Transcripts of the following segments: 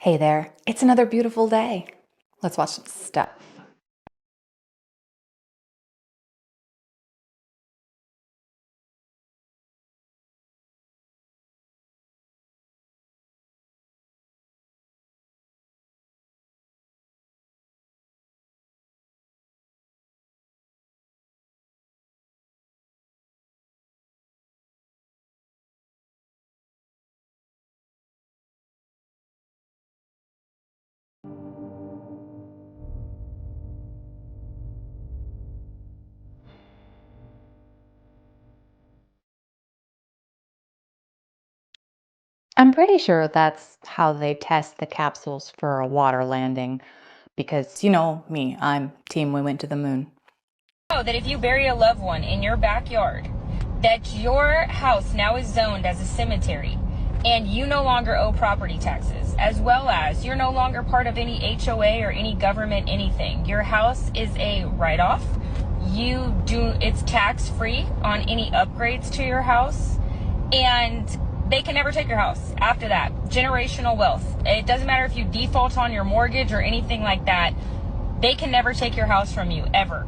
Hey there, it's another beautiful day. Let's watch some stuff. I'm pretty sure that's how they test the capsules for a water landing because, you know me, I'm team we went to the moon. Know that if you bury a loved one in your backyard, that your house now is zoned as a cemetery and you no longer owe property taxes, as well as you're no longer part of any HOA or any government anything. Your house is a write-off. It's tax-free on any upgrades to your house, and they can never take your house after that. Generational wealth. It doesn't matter if you default on your mortgage or anything like that. They can never take your house from you, ever.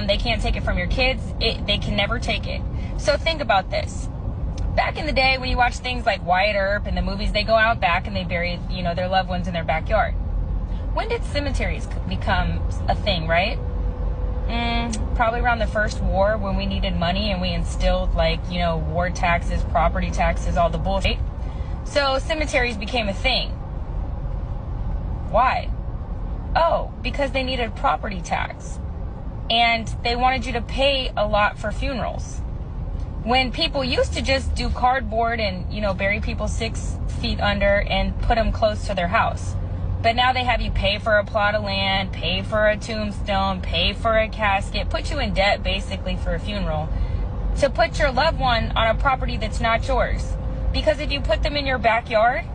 They can't take it from your kids. They can never take it. So think about this. Back in the day when you watch things like Wyatt Earp and the movies, they go out back and they bury, their loved ones in their backyard. When did cemeteries become a thing, right? Probably around the first war when we needed money and we instilled war taxes, property taxes, all the bullshit. So cemeteries became a thing. Why? Oh, because they needed property tax. And they wanted you to pay a lot for funerals. When people used to just do cardboard and, bury people 6 feet under and put them close to their house. But now they have you pay for a plot of land, pay for a tombstone, pay for a casket, put you in debt basically for a funeral to put your loved one on a property that's not yours. Because if you put them in your backyard,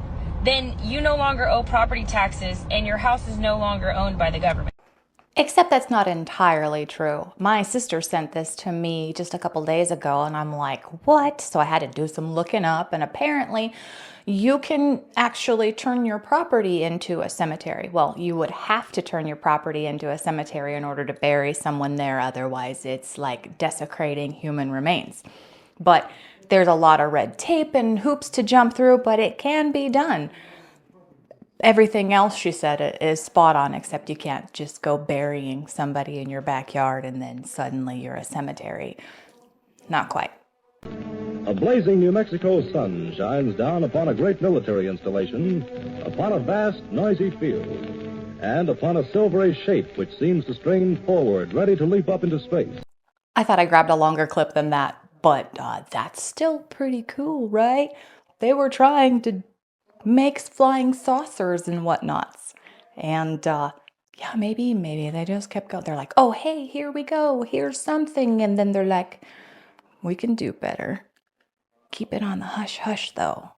then you no longer owe property taxes and your house is no longer owned by the government. Except that's not entirely true. My sister sent this to me just a couple days ago, and I'm like, what? So I had to do some looking up, and apparently you can actually turn your property into a cemetery. Well, you would have to turn your property into a cemetery in order to bury someone there. Otherwise, it's like desecrating human remains. But there's a lot of red tape and hoops to jump through, but it can be done. Everything else she said is spot on, except you can't just go burying somebody in your backyard and then suddenly you're a cemetery. Not quite. A blazing New Mexico sun shines down upon a great military installation, upon a vast, noisy field, and upon a silvery shape which seems to strain forward, ready to leap up into space. I thought I grabbed a longer clip than that, but that's still pretty cool, right? They were trying to make flying saucers and whatnots. And yeah, maybe they just kept going. They're like, oh, hey, here we go. Here's something. And then they're like, we can do better. Keep it on the hush hush, though.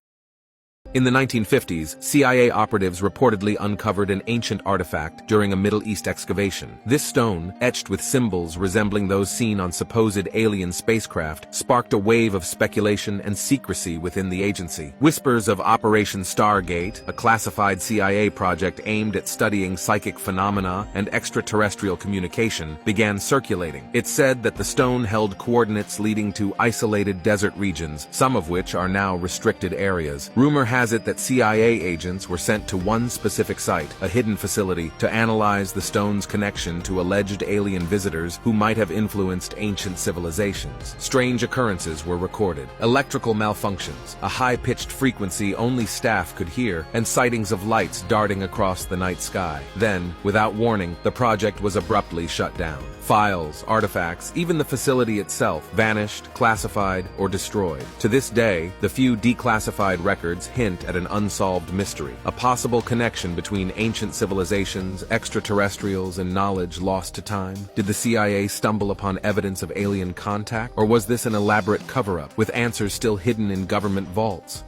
In the 1950s, CIA operatives reportedly uncovered an ancient artifact during a Middle East excavation. This stone, etched with symbols resembling those seen on supposed alien spacecraft, sparked a wave of speculation and secrecy within the agency. Whispers of Operation Stargate, a classified CIA project aimed at studying psychic phenomena and extraterrestrial communication, began circulating. It said that the stone held coordinates leading to isolated desert regions, some of which are now restricted areas. Rumor has it that CIA agents were sent to one specific site, a hidden facility, to analyze the stone's connection to alleged alien visitors who might have influenced ancient civilizations. Strange occurrences were recorded: electrical malfunctions, a high-pitched frequency only staff could hear, and sightings of lights darting across the night sky. Then, without warning, the project was abruptly shut down. Files, artifacts, even the facility itself vanished, classified, or destroyed. To this day, the few declassified records hint at an unsolved mystery, a possible connection between ancient civilizations, extraterrestrials, and knowledge lost to time. Did the CIA stumble upon evidence of alien contact, or was this an elaborate cover-up, with answers still hidden in government vaults?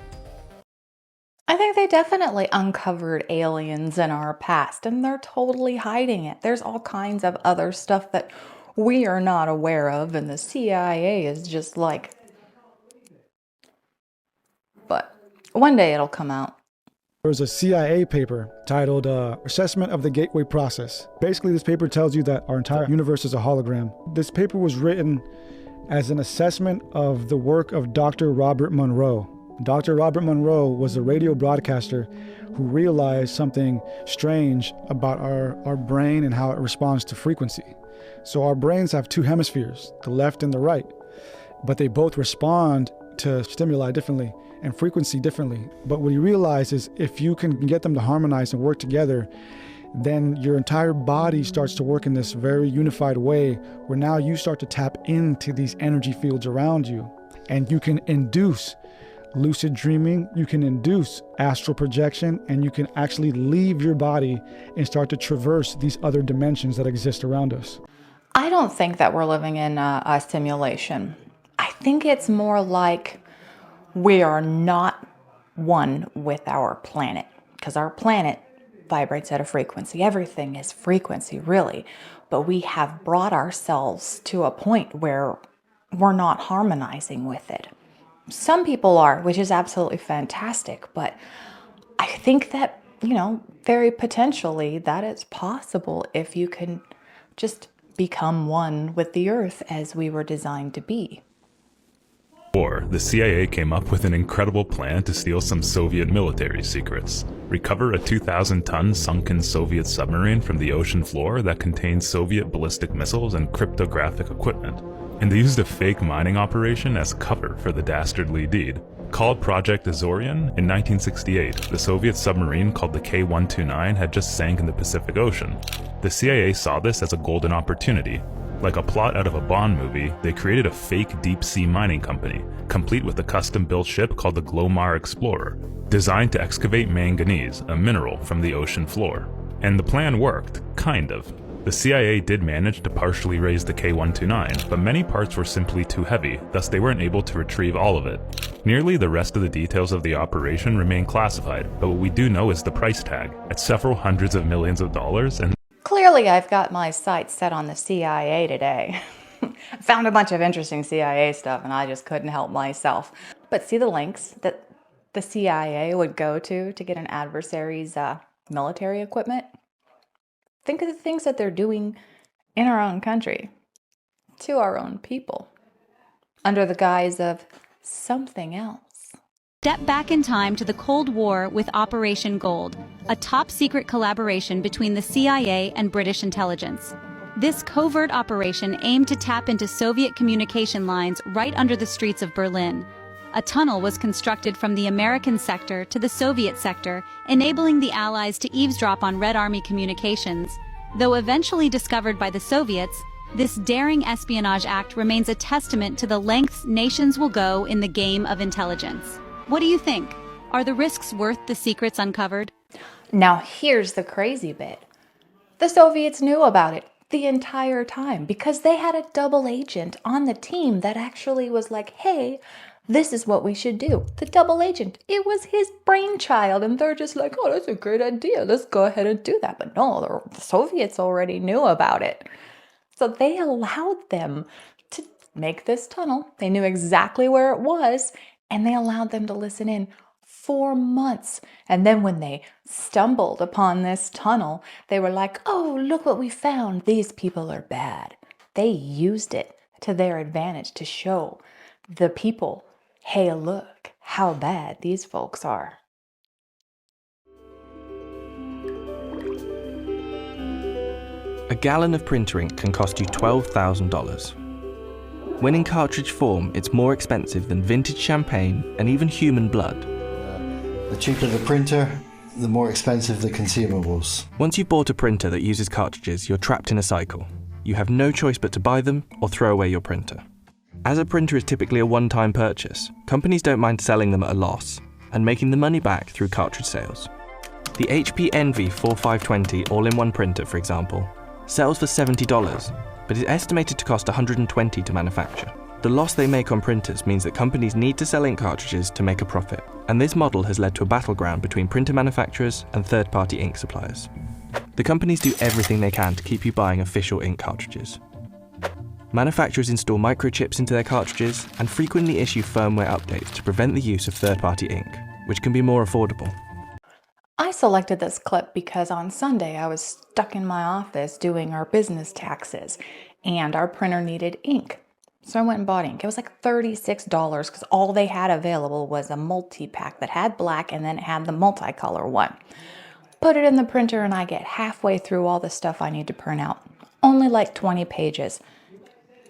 I think they definitely uncovered aliens in our past, and they're totally hiding it. There's all kinds of other stuff that we are not aware of, and the CIA is just like, but one day it'll come out. There was a CIA paper titled Assessment of the Gateway Process. Basically, this paper tells you that our entire universe is a hologram. This paper was written as an assessment of the work of Dr. Robert Monroe. Dr. Robert Monroe was a radio broadcaster who realized something strange about our brain and how it responds to frequency. So our brains have two hemispheres, the left and the right, but they both respond to stimuli differently and frequency differently. But what he realized is if you can get them to harmonize and work together, then your entire body starts to work in this very unified way where now you start to tap into these energy fields around you, and you can induce lucid dreaming, you can induce astral projection, and you can actually leave your body and start to traverse these other dimensions that exist around us. I don't think that we're living in a simulation. I think it's more like we are not one with our planet, because our planet vibrates at a frequency. Everything is frequency, really. But we have brought ourselves to a point where we're not harmonizing with it. Some people are, which is absolutely fantastic, but I think that, very potentially that is possible if you can just become one with the earth as we were designed to be. The CIA came up with an incredible plan to steal some Soviet military secrets. Recover a 2,000-ton sunken Soviet submarine from the ocean floor that contained Soviet ballistic missiles and cryptographic equipment. And they used a fake mining operation as cover for the dastardly deed. Called Project Azorian, in 1968, the Soviet submarine called the K-129 had just sank in the Pacific Ocean. The CIA saw this as a golden opportunity. Like a plot out of a Bond movie, they created a fake deep-sea mining company, complete with a custom-built ship called the Glomar Explorer, designed to excavate manganese, a mineral from the ocean floor. And the plan worked, kind of. The CIA did manage to partially raise the K-129, but many parts were simply too heavy, thus they weren't able to retrieve all of it. Nearly the rest of the details of the operation remain classified, but what we do know is the price tag, at several hundreds of millions of dollars, and Clearly, I've got my sights set on the CIA today. I found a bunch of interesting CIA stuff and I just couldn't help myself. But see the lengths that the CIA would go to get an adversary's military equipment? Think of the things that they're doing in our own country, to our own people, under the guise of something else. Step back in time to the Cold War with Operation Gold, a top-secret collaboration between the CIA and British intelligence. This covert operation aimed to tap into Soviet communication lines right under the streets of Berlin. A tunnel was constructed from the American sector to the Soviet sector, enabling the Allies to eavesdrop on Red Army communications. Though eventually discovered by the Soviets, this daring espionage act remains a testament to the lengths nations will go in the game of intelligence. What do you think? Are the risks worth the secrets uncovered? Now here's the crazy bit. The Soviets knew about it the entire time because they had a double agent on the team that actually was like, hey, this is what we should do. The double agent, it was his brainchild, and they're just like, oh, that's a great idea. Let's go ahead and do that. But no, the Soviets already knew about it. So they allowed them to make this tunnel. They knew exactly where it was, and they allowed them to listen in for months. And then when they stumbled upon this tunnel, they were like, oh, look what we found. These people are bad. They used it to their advantage to show the people, hey, look how bad these folks are. A gallon of printer ink can cost you $12,000. When in cartridge form, it's more expensive than vintage champagne and even human blood. The cheaper the printer, the more expensive the consumables. Once you've bought a printer that uses cartridges, you're trapped in a cycle. You have no choice but to buy them or throw away your printer. As a printer is typically a one-time purchase, companies don't mind selling them at a loss and making the money back through cartridge sales. The HP Envy 4520 all-in-one printer, for example, sells for $70, but is estimated to cost $120 to manufacture. The loss they make on printers means that companies need to sell ink cartridges to make a profit, and this model has led to a battleground between printer manufacturers and third-party ink suppliers. The companies do everything they can to keep you buying official ink cartridges. Manufacturers install microchips into their cartridges and frequently issue firmware updates to prevent the use of third-party ink, which can be more affordable. I selected this clip because on Sunday I was stuck in my office doing our business taxes and our printer needed ink. So I went and bought ink. It was like $36 because all they had available was a multi-pack that had black and then it had the multicolor one. Put it in the printer and I get halfway through all the stuff I need to print out. Only like 20 pages.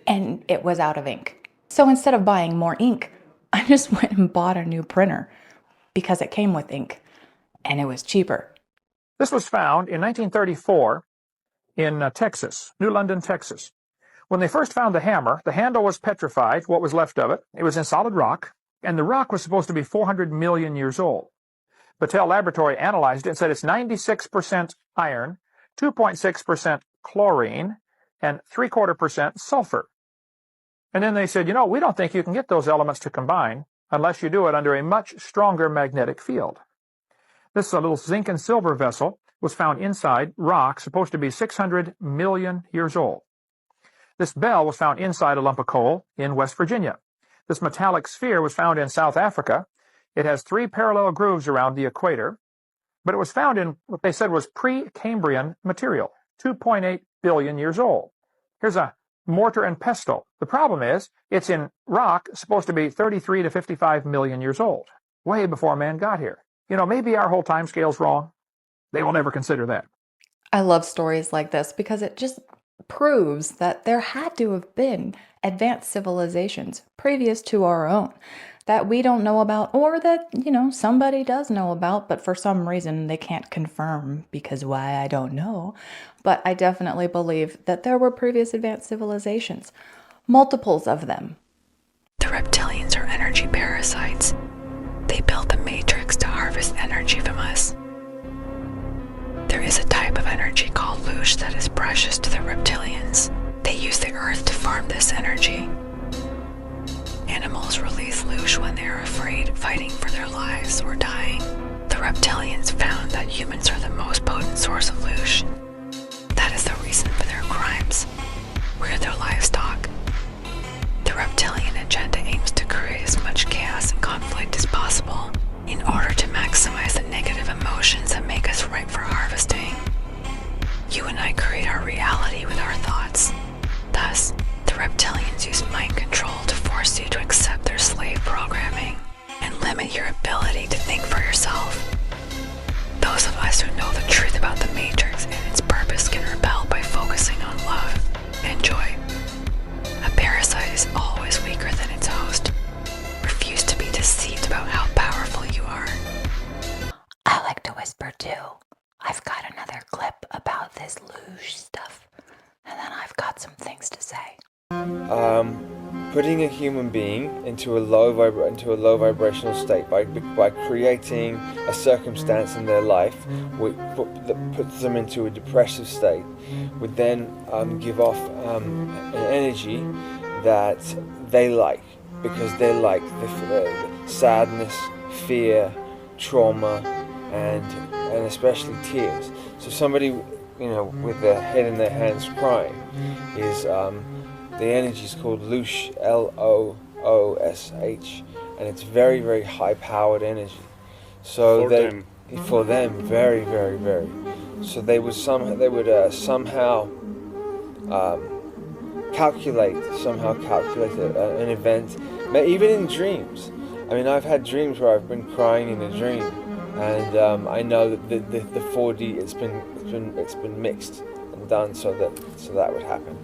And it was out of ink. So instead of buying more ink, I just went and bought a new printer because it came with ink and it was cheaper. This was found in 1934 in Texas, New London, Texas. When they first found the hammer, the handle was petrified, what was left of it. It was in solid rock, and the rock was supposed to be 400 million years old. Battelle Laboratory analyzed it and said it's 96% iron, 2.6% chlorine, and 0.75% sulfur. And then they said, we don't think you can get those elements to combine unless you do it under a much stronger magnetic field. This little zinc and silver vessel was found inside rock supposed to be 600 million years old. This bell was found inside a lump of coal in West Virginia. This metallic sphere was found in South Africa. It has 3 parallel grooves around the equator, but it was found in what they said was pre-Cambrian material, 2.8 billion years old. Here's a mortar and pestle. The problem is, it's in rock supposed to be 33 to 55 million years old, way before man got here. Maybe our whole time scale's wrong. They will never consider that. I love stories like this because it just proves that there had to have been advanced civilizations previous to our own that we don't know about, or that, somebody does know about, but for some reason they can't confirm because why, I don't know. But I definitely believe that there were previous advanced civilizations, multiples of them. The reptilians are energy parasites. They built the matrix to harvest energy from us. There is a type of energy called loosh that is precious to the reptilians. They use the earth to farm this energy. Animals release loosh when they are afraid, fighting for their lives, or dying. The reptilians found that humans are the most potent source of loosh. That is the reason for their crimes. We're their livestock. The reptilian agenda aims to create as much chaos and conflict as possible in order to maximize the negative emotions that make us ripe for harvesting. You and I create our reality with our thoughts. Thus, the reptilians use mind control to force you to accept their slave programming and limit your ability to think for yourself. Those of us who know the truth about the Matrix and its purpose can rebel by focusing on love and joy. A parasite is always weaker than its host. Refuse to be deceived about how powerful you are. I like to whisper too. I've got another clip about this loosh stuff, and then I've got some things to say. Putting a human being into a low vibrational state by creating a circumstance in their life that puts them into a depressive state would then give off an energy that they like, because they like the sadness, fear, trauma, and especially tears. So somebody, with their head in their hands crying is the energy is called loosh, L-O-O-S-H, and it's very, very high-powered energy. So for them, very, very, very. So they would somehow calculate an event, even in dreams. I mean, I've had dreams where I've been crying in a dream, and I know that the 4D it's been mixed and done so that would happen.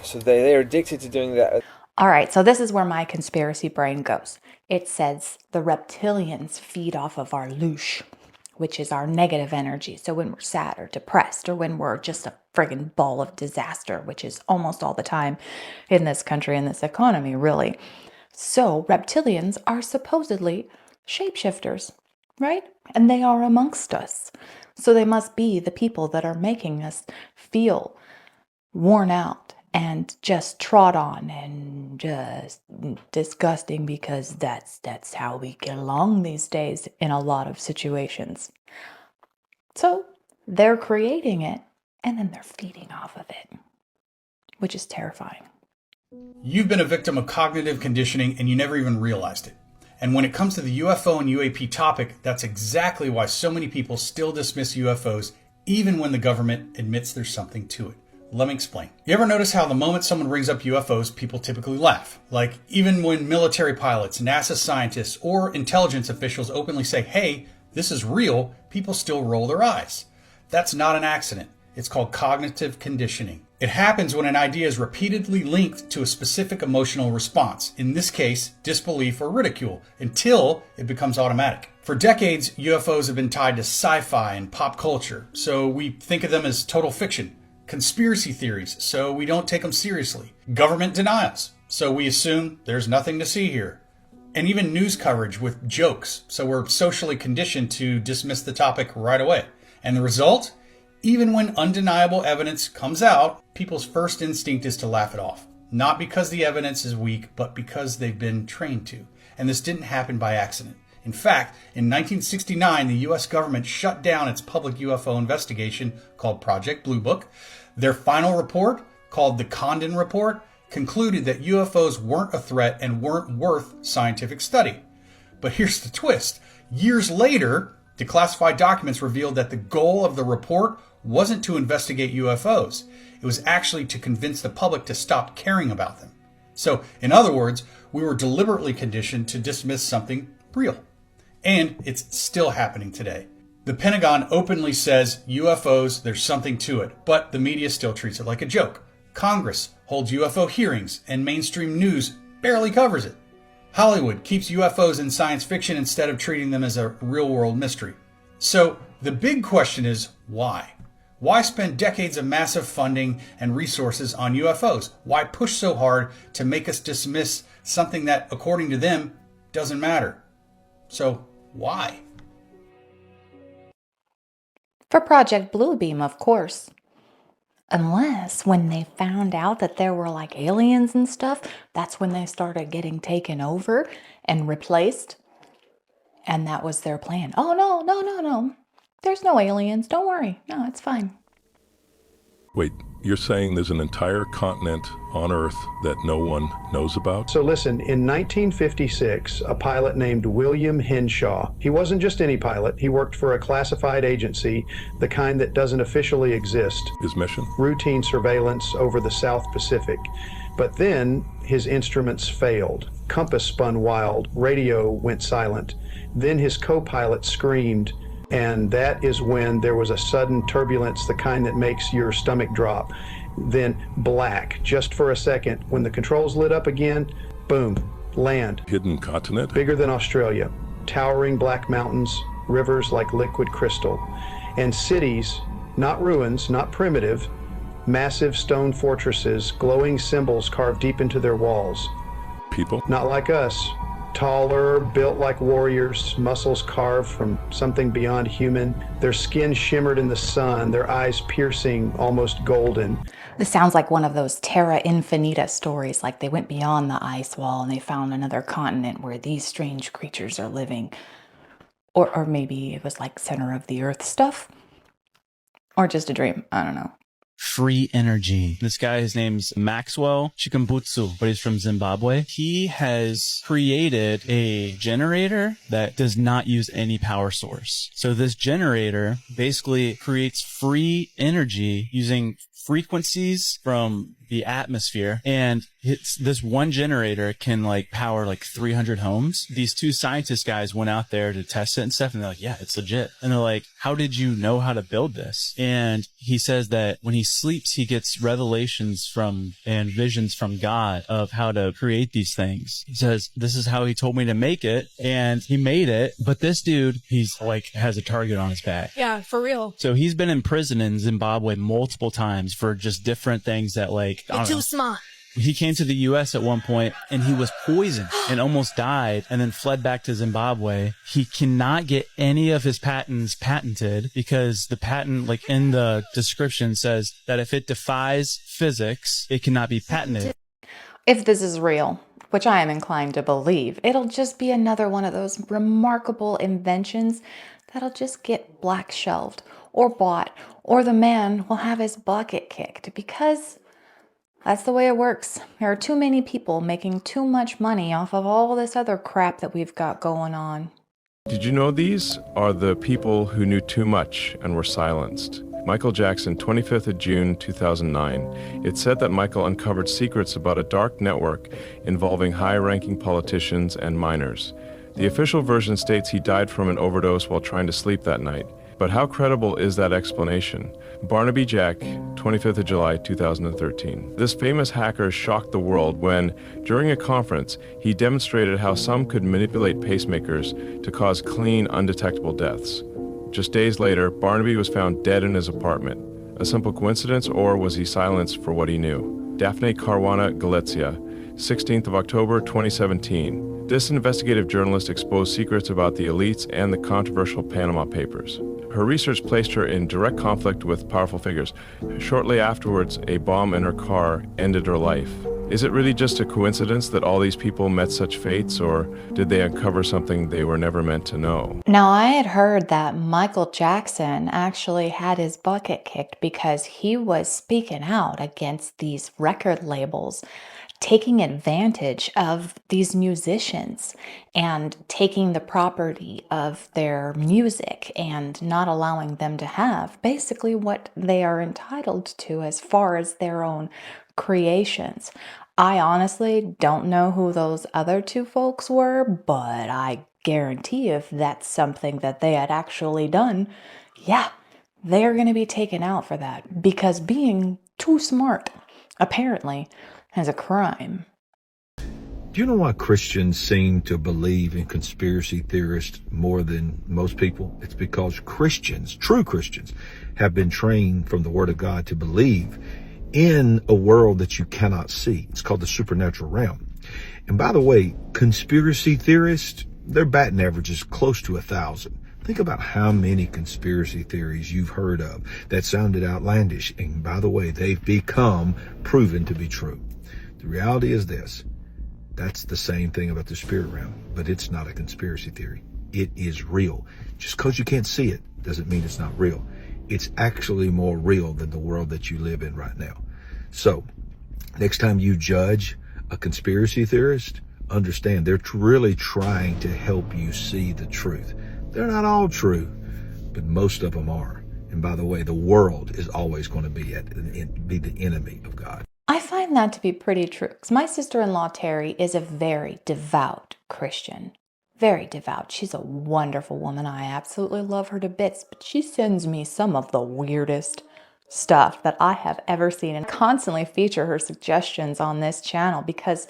So they're addicted to doing that. All right, so this is where my conspiracy brain goes. It says the reptilians feed off of our loosh, which is our negative energy. So when we're sad or depressed, or when we're just a friggin' ball of disaster, which is almost all the time in this country and this economy, really. So reptilians are supposedly shapeshifters, right? And they are amongst us. So they must be the people that are making us feel worn out and just trod on and just disgusting, because that's how we get along these days in a lot of situations. So they're creating it and then they're feeding off of it, which is terrifying. You've been a victim of cognitive conditioning and you never even realized it. And when it comes to the UFO and UAP topic, that's exactly why so many people still dismiss UFOs even when the government admits there's something to it. Let me explain. You ever notice how the moment someone brings up UFOs, people typically laugh? Like, even when military pilots, NASA scientists, or intelligence officials openly say, hey, this is real, people still roll their eyes. That's not an accident. It's called cognitive conditioning. It happens when an idea is repeatedly linked to a specific emotional response, in this case, disbelief or ridicule, until it becomes automatic. For decades, UFOs have been tied to sci-fi and pop culture, so we think of them as total fiction. Conspiracy theories, so we don't take them seriously. Government denials, so we assume there's nothing to see here. And even news coverage with jokes, so we're socially conditioned to dismiss the topic right away. And the result? Even when undeniable evidence comes out, people's first instinct is to laugh it off. Not because the evidence is weak, but because they've been trained to. And this didn't happen by accident. In fact, in 1969, the US government shut down its public UFO investigation called Project Blue Book. Their final report, called the Condon Report, concluded that UFOs weren't a threat and weren't worth scientific study. But here's the twist. Years later, declassified documents revealed that the goal of the report wasn't to investigate UFOs. It was actually to convince the public to stop caring about them. So, in other words, we were deliberately conditioned to dismiss something real. And it's still happening today. The Pentagon openly says UFOs, there's something to it, but the media still treats it like a joke. Congress holds UFO hearings, and mainstream news barely covers it. Hollywood keeps UFOs in science fiction instead of treating them as a real-world mystery. So the big question is, why? Why spend decades of massive funding and resources on UFOs? Why push so hard to make us dismiss something that, according to them, doesn't matter? So why? For Project Bluebeam, of course. Unless when they found out that there were like aliens and stuff, that's when they started getting taken over and replaced. And that was their plan. Oh, no. There's no aliens. Don't worry. No, it's fine. Wait, you're saying there's an entire continent on Earth that no one knows about? So listen, in 1956, a pilot named William Henshaw, he wasn't just any pilot, he worked for a classified agency, the kind that doesn't officially exist. His mission? Routine surveillance over the South Pacific. But then his instruments failed. Compass spun wild, radio went silent. Then his co-pilot screamed, and that is when there was a sudden turbulence, the kind that makes your stomach drop. Then black, just for a second. When the controls lit up again, boom, land. Hidden continent? Bigger than Australia. Towering black mountains, rivers like liquid crystal. And cities, not ruins, not primitive, massive stone fortresses, glowing symbols carved deep into their walls. People? Not like us. Taller, built like warriors, muscles carved from something beyond human. Their skin shimmered in the sun, their eyes piercing, almost golden. This sounds like one of those Terra Infinita stories, like they went beyond the ice wall and they found another continent where these strange creatures are living. Or maybe it was like center of the earth stuff. Or just a dream. I don't know. Free energy. This guy, his name's Maxwell Chikumbutsu, but he's from Zimbabwe. He has created a generator that does not use any power source. So this generator basically creates free energy using frequencies from the atmosphere, and this one generator can like power like 300 homes. These two scientist guys went out there to test it and stuff, and they're like, yeah, it's legit. And they're like, how did you know how to build this? And he says that when he sleeps, he gets revelations from and visions from God of how to create these things. He says, this is how he told me to make it, and he made it. But this dude, he's like has a target on his back. Yeah, for real. So he's been in prison in Zimbabwe multiple times for just different things that like, You're too smart. He came to the U.S. at one point and he was poisoned and almost died and then fled back to Zimbabwe. He cannot get any of his patents patented because the patent, like in the description, says that if it defies physics, it cannot be patented. If this is real, which I am inclined to believe, it'll just be another one of those remarkable inventions that'll just get black shelved or bought, or the man will have his bucket kicked because That's the way it works. There are too many people making too much money off of all this other crap that we've got going on. Did you know these are the people who knew too much and were silenced? Michael Jackson, 25th of June, 2009. It said that Michael uncovered secrets about a dark network involving high-ranking politicians and minors. The official version states he died from an overdose while trying to sleep that night. But how credible is that explanation? Barnaby Jack, 25th of July, 2013. This famous hacker shocked the world when, during a conference, he demonstrated how some could manipulate pacemakers to cause clean, undetectable deaths. Just days later, Barnaby was found dead in his apartment. A simple coincidence, or was he silenced for what he knew? Daphne Caruana Galizia, 16th of October, 2017. This investigative journalist exposed secrets about the elites and the controversial Panama Papers. Her research placed her in direct conflict with powerful figures. Shortly afterwards, a bomb in her car ended her life. Is it really just a coincidence that all these people met such fates, or did they uncover something they were never meant to know? Now, I had heard that Michael Jackson actually had his bucket kicked because he was speaking out against these record labels taking advantage of these musicians and taking the property of their music and not allowing them to have basically what they are entitled to as far as their own creations. I honestly don't know who those other two folks were, but I guarantee if that's something that they had actually done, yeah, they're going to be taken out for that because being too smart, apparently, is a crime. Do you know why Christians seem to believe in conspiracy theorists more than most people? It's because Christians, true Christians, have been trained from the Word of God to believe in a world that you cannot see. It's called the supernatural realm. And by the way, conspiracy theorists, their batting average is close to 1,000. Think about how many conspiracy theories you've heard of that sounded outlandish. And by the way, they've become proven to be true. The reality is this. That's the same thing about the spirit realm, but it's not a conspiracy theory. It is real. Just because you can't see it doesn't mean it's not real. It's actually more real than the world that you live in right now. So, next time you judge a conspiracy theorist, understand they're really trying to help you see the truth. They're not all true, but most of them are. And by the way, the world is always going to be the enemy of God. I find that to be pretty true because my sister-in-law Terry is a very devout Christian. Very devout. She's a wonderful woman. I absolutely love her to bits, but she sends me some of the weirdest stuff that I have ever seen and constantly feature her suggestions on this channel because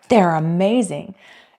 they're amazing.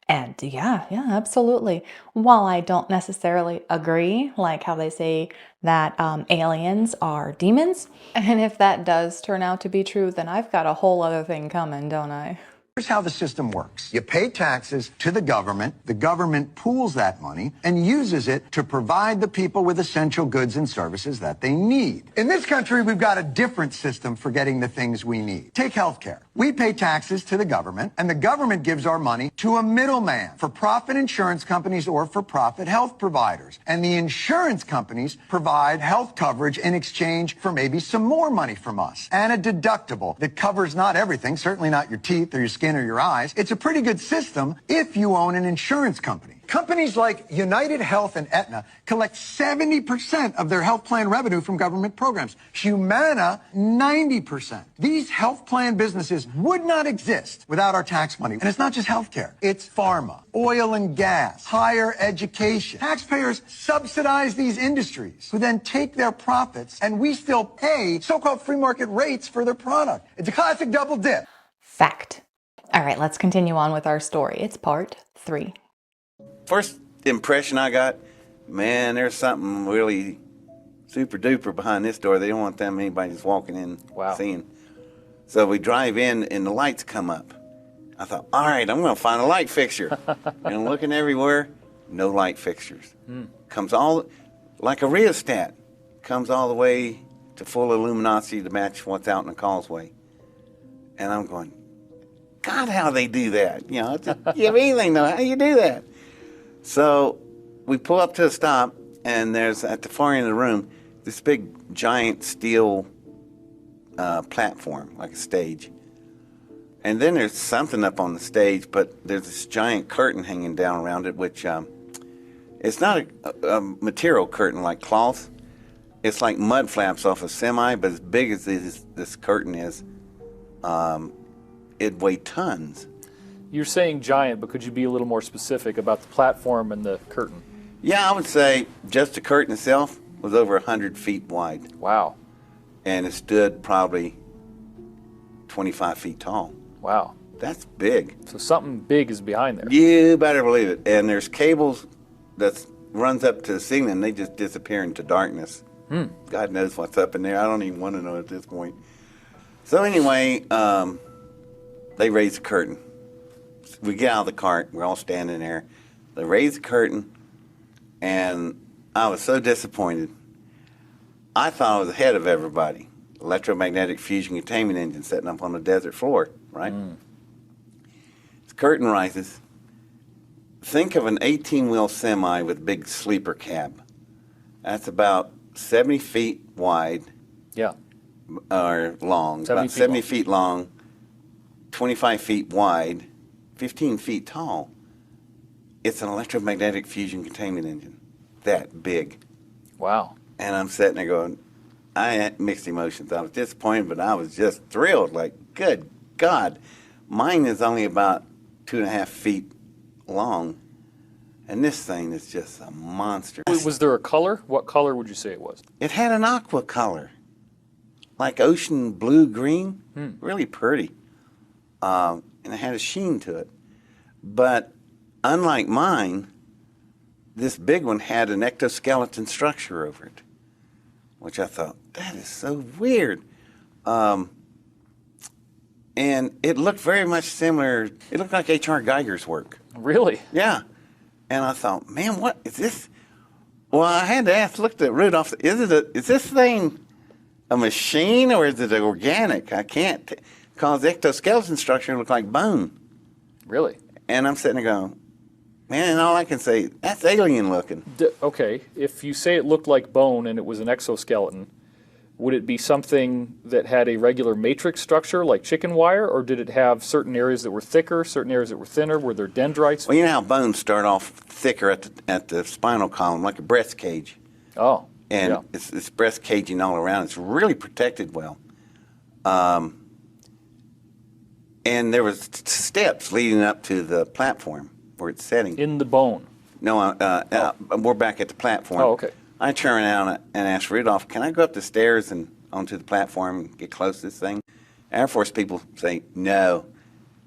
And yeah, absolutely. While I don't necessarily agree, like how they say that aliens are demons, and if that does turn out to be true, then I've got a whole other thing coming, don't I? Here's how the system works. You pay taxes to the government pools that money and uses it to provide the people with essential goods and services that they need. In this country, we've got a different system for getting the things we need. Take healthcare. We pay taxes to the government, and the government gives our money to a middleman, for-profit insurance companies or for-profit health providers. And the insurance companies provide health coverage in exchange for maybe some more money from us, and a deductible that covers not everything, certainly not your teeth or your skin or your eyes. It's a pretty good system if you own an insurance company. Companies like United Health and Aetna collect 70% of their health plan revenue from government programs. Humana, 90%. These health plan businesses would not exist without our tax money. And it's not just healthcare. It's pharma, oil and gas, higher education. Taxpayers subsidize these industries who then take their profits, and we still pay so-called free market rates for their product. It's a classic double dip. Fact. All right, let's continue on with our story. It's part 3. First impression I got, man, there's something really super duper behind this door. They don't want them anybody just walking in, seeing. So we drive in and the lights come up. I thought, all right, I'm going to find a light fixture. And I'm looking everywhere, no light fixtures. Comes all, like a rheostat, comes all the way to full luminosity to match what's out in the causeway. And I'm going, God, how they do that? You know, you have anything though, how you do that? So we pull up to a stop, and there's, at the far end of the room, this big giant steel platform, like a stage. And then there's something up on the stage, but there's this giant curtain hanging down around it, which it's not a material curtain like cloth. It's like mud flaps off a semi, but as big as this curtain is, it weighed tons. You're saying giant, but could you be a little more specific about the platform and the curtain? Yeah, I would say just the curtain itself was over 100 feet wide. Wow. And it stood probably 25 feet tall. Wow. That's big. So something big is behind there. You better believe it. And there's cables that runs up to the ceiling, and they just disappear into darkness. God knows what's up in there. I don't even want to know at this point. So anyway, they raise the curtain. We get out of the cart. We're all standing there. They raise the curtain, and I was so disappointed. I thought I was ahead of everybody. Electromagnetic fusion containment engine setting up on the desert floor, right? The curtain rises. Think of an 18-wheel semi with a big sleeper cab. That's about 70 feet wide. Yeah. Or long. 70 about 70 feet long, 25 feet wide, 15 feet tall. It's an electromagnetic fusion containment engine. That big. Wow. And I'm sitting there going, I had mixed emotions. I was disappointed, but I was just thrilled. Like, good God. Mine is only about 2.5 feet long. And this thing is just a monster. Was there a color? What color would you say it was? It had an aqua color, like ocean blue-green, really pretty. And it had a sheen to it. But unlike mine, this big one had an ectoskeleton structure over it, which I thought, that is so weird. And it looked very much similar. It looked like H.R. Geiger's work. Really? Yeah. And I thought, man, what is this? Well, I had to ask, looked at Rudolph, is this thing a machine or is it organic? I can't, because the ectoskeleton structure looked like bone. Really? And I'm sitting there going, man, all I can say, that's alien looking. Okay, if you say it looked like bone and it was an exoskeleton, would it be something that had a regular matrix structure like chicken wire, or did it have certain areas that were thicker, certain areas that were thinner? Were there dendrites? Well, you know how bones start off thicker at the spinal column, like a breast cage. Oh, and yeah. it's breast caging all around. It's really protected well. And there was steps leading up to the platform where it's setting. In the bone? No, we're back at the platform. Oh, okay. I turn around and ask Rudolph, can I go up the stairs and onto the platform and get close to this thing? Air Force people say no.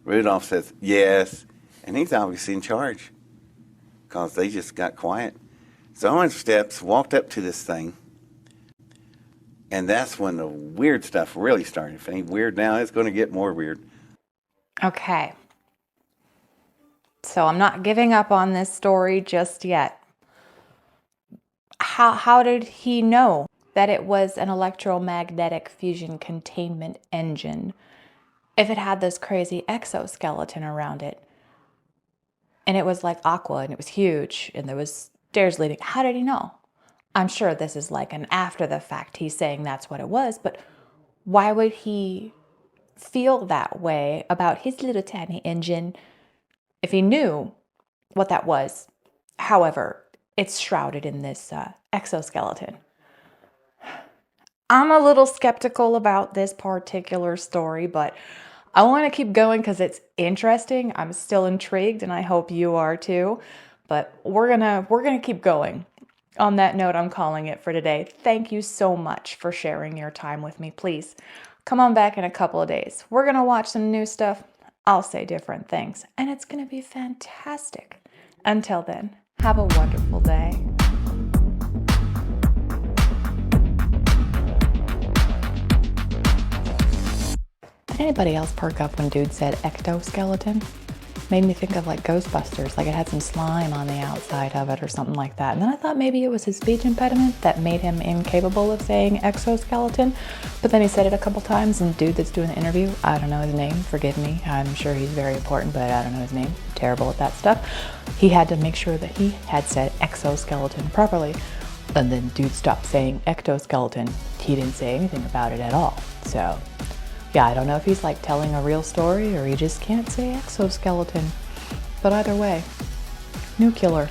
Rudolph says yes. And he's obviously in charge because they just got quiet. So I went up the steps, walked up to this thing, and that's when the weird stuff really started. If it ain't weird now, it's going to get more weird. Okay. So I'm not giving up on this story just yet. How did he know that it was an electromagnetic fusion containment engine if it had this crazy exoskeleton around it? And it was like aqua and it was huge and there was stairs leading. How did he know? I'm sure this is like an after the fact he's saying that's what it was, but why would he feel that way about his little tiny engine if he knew what that was? However, it's shrouded in this exoskeleton. I'm a little skeptical about this particular story, but I want to keep going because it's interesting. I'm still intrigued, and I hope you are too. But we're gonna keep going. On that note, I'm calling it for today. Thank you so much for sharing your time with me. Please come on back in a couple of days. We're gonna watch some new stuff. I'll say different things, and it's gonna be fantastic. Until then, have a wonderful day. Did anybody else perk up when dude said ectoskeleton? Made me think of like Ghostbusters, like it had some slime on the outside of it or something like that. And then I thought maybe it was his speech impediment that made him incapable of saying exoskeleton. But then he said it a couple times, and dude that's doing the interview, I don't know his name, forgive me. I'm sure he's very important, but I don't know his name. Terrible at that stuff. He had to make sure that he had said exoskeleton properly. And then dude stopped saying ectoskeleton. He didn't say anything about it at all. So Yeah, I don't know if he's like telling a real story or he just can't say exoskeleton. But either way, new killer.